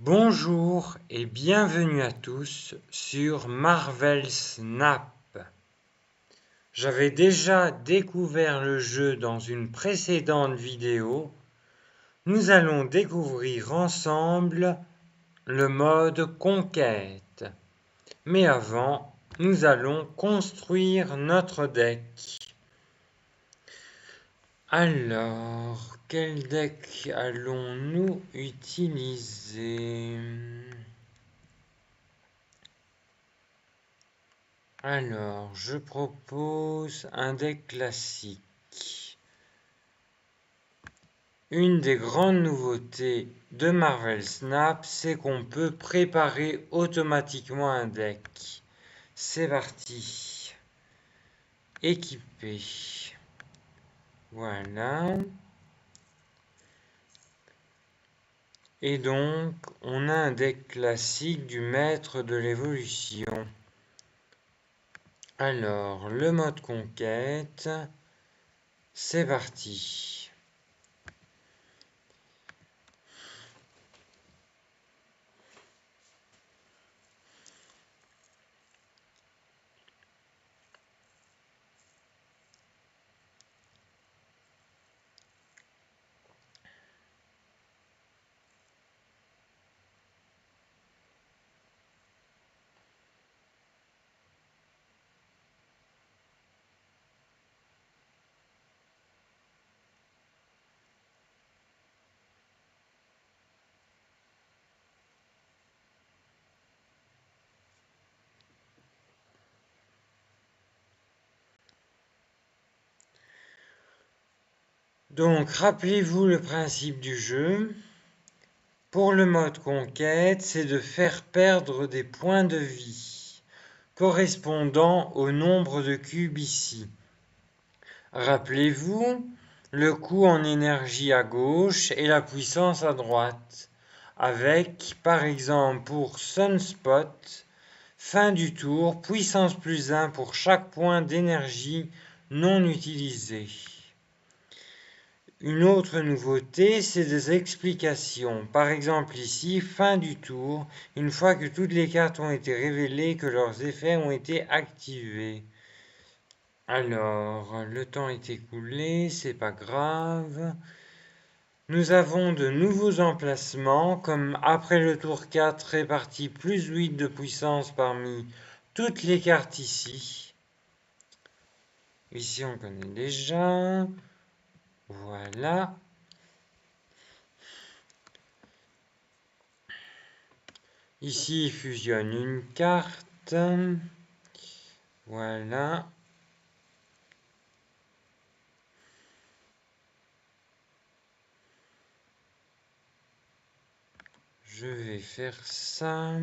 Bonjour et bienvenue à tous sur Marvel Snap. J'avais déjà découvert le jeu dans une précédente vidéo. Nous allons découvrir ensemble le mode conquête. Mais avant, nous allons construire notre deck. Alors, quel deck allons-nous utiliser? Alors, je propose un deck classique. Une des grandes nouveautés de Marvel Snap, c'est qu'on peut préparer automatiquement un deck. C'est parti. Équipé. Voilà. Et donc, on a un deck classique du maître de l'évolution. Alors, le mode conquête, c'est parti. Donc, rappelez-vous le principe du jeu. Pour le mode conquête, c'est de faire perdre des points de vie, correspondant au nombre de cubes ici. Rappelez-vous, le coût en énergie à gauche et la puissance à droite, avec, par exemple, pour Sunspot, fin du tour, puissance plus 1 pour chaque point d'énergie non utilisé. Une autre nouveauté, c'est des explications. Par exemple ici, fin du tour, une fois que toutes les cartes ont été révélées, que leurs effets ont été activés. Alors, le temps est écoulé, c'est pas grave. Nous avons de nouveaux emplacements, comme après le tour 4, réparti plus 8 de puissance parmi toutes les cartes ici. Ici, on connaît déjà. Voilà. Ici, il fusionne une carte. Voilà. Je vais faire ça.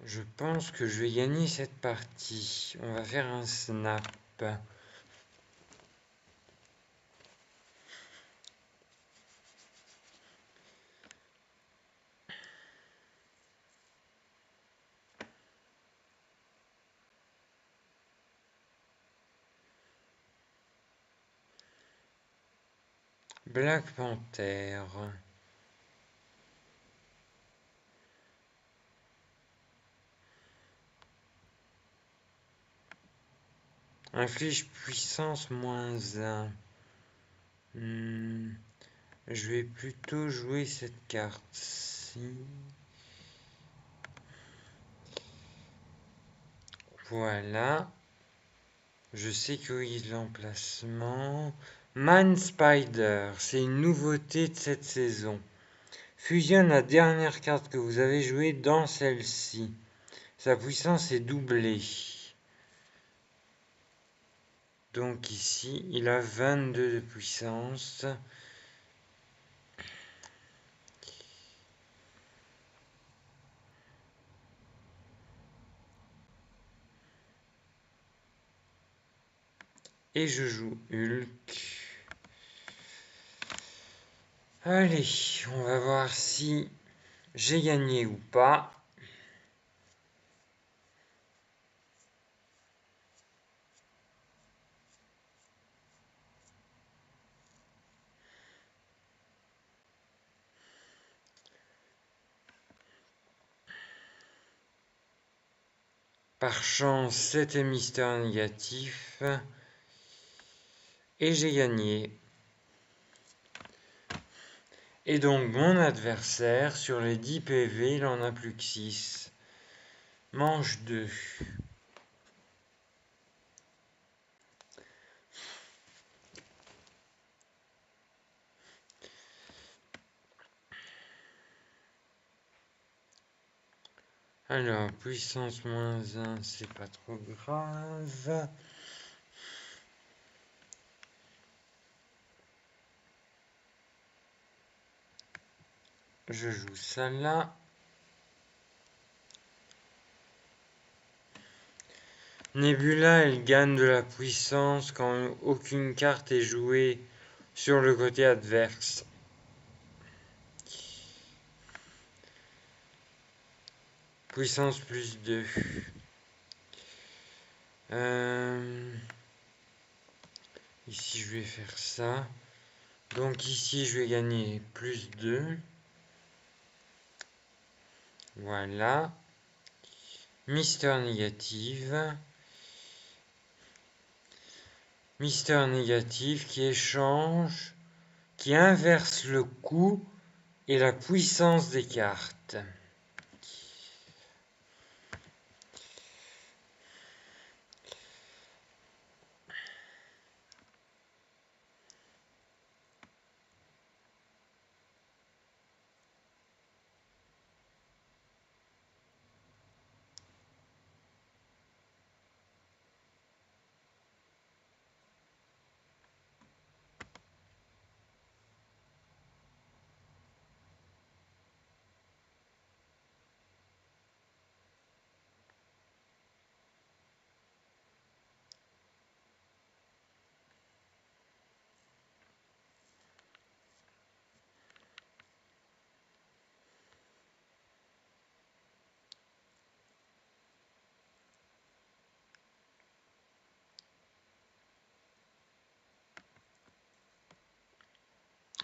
Je pense que je vais gagner cette partie. On va faire un snap. Black Panther. Inflige puissance -1. Je vais plutôt jouer cette carte-ci. Voilà. Je sécurise l'emplacement. Man Spider, c'est une nouveauté de cette saison. Fusionne la dernière carte que vous avez jouée dans celle-ci. Sa puissance est doublée. Donc ici, il a 22 de puissance. Et je joue Hulk. Allez, on va voir si j'ai gagné ou pas. Par chance, c'était Mister Négatif. Et j'ai gagné. Et donc mon adversaire, sur les 10 PV, il en a plus que 6. Manche 2. Alors, puissance moins 1, c'est pas trop grave. Je joue ça là. Nebula, elle gagne de la puissance quand aucune carte est jouée sur le côté adverse. Puissance plus 2. Ici, je vais faire ça. Donc ici, je vais gagner plus 2. Voilà. Mister Négative. Mister Négative qui échange, qui inverse le coût et la puissance des cartes.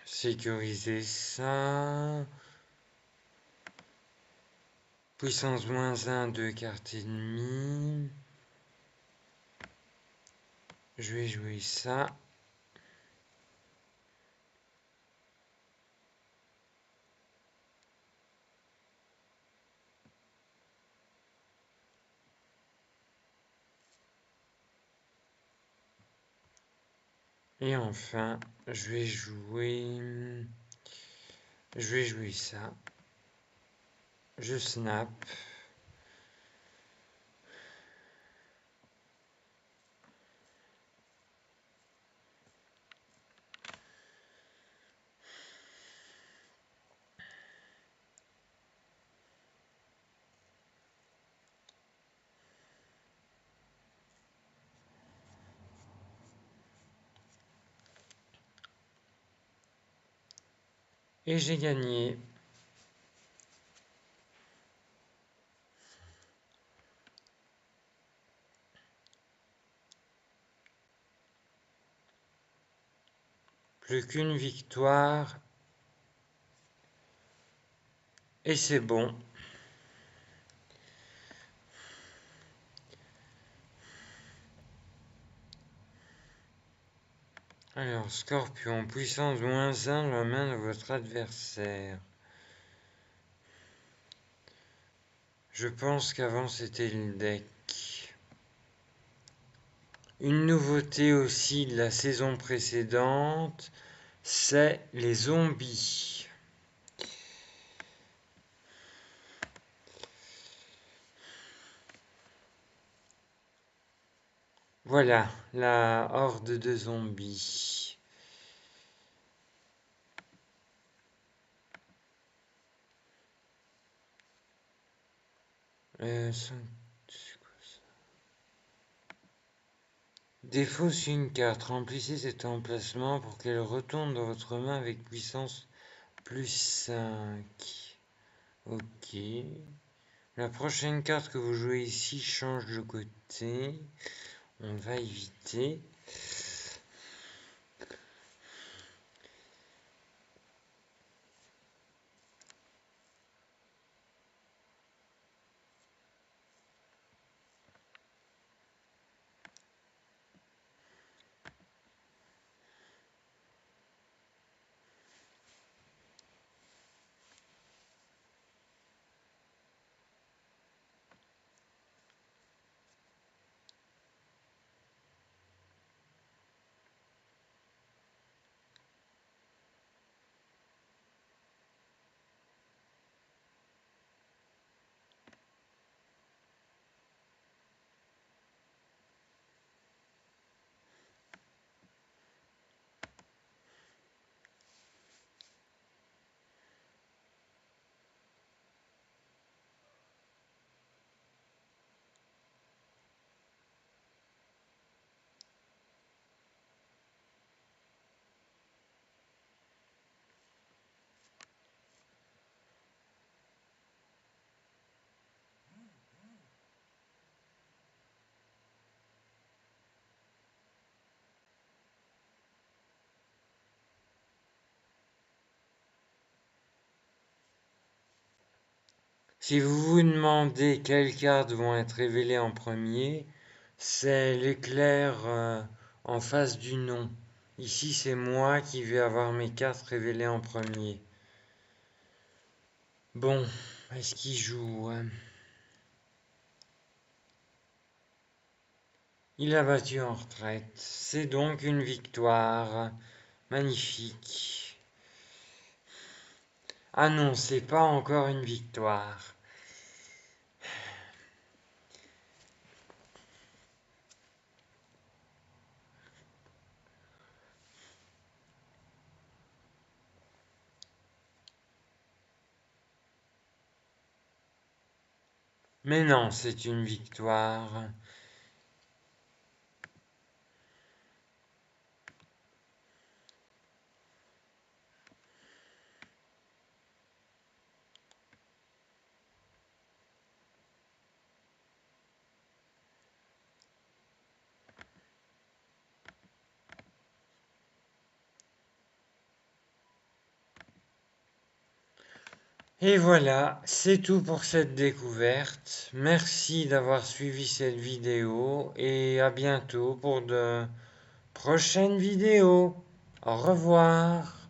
Sécuriser ça. Puissance moins 1, 2 cartes ennemies. Je vais jouer ça. Et enfin, je vais jouer ça. Je snap. Et j'ai gagné. Plus qu'une victoire. Et c'est bon. Alors, Scorpion, puissance moins 1 dans la main de votre adversaire. Je pense qu'avant c'était le deck. Une nouveauté aussi de la saison précédente, c'est les zombies. Voilà, la horde de zombies. C'est quoi ça? Défausse une carte. Remplissez cet emplacement pour qu'elle retourne dans votre main avec puissance plus 5. Ok. La prochaine carte que vous jouez ici change de côté. On va éviter. Si vous vous demandez quelles cartes vont être révélées en premier, c'est l'éclair en face du nom. Ici, c'est moi qui vais avoir mes cartes révélées en premier. Bon, est-ce qu'il joue? Il a battu en retraite. C'est donc une victoire. Magnifique. Ah non, c'est pas encore une victoire. Mais non, c'est une victoire. Et voilà, c'est tout pour cette découverte. Merci d'avoir suivi cette vidéo et à bientôt pour de prochaines vidéos. Au revoir.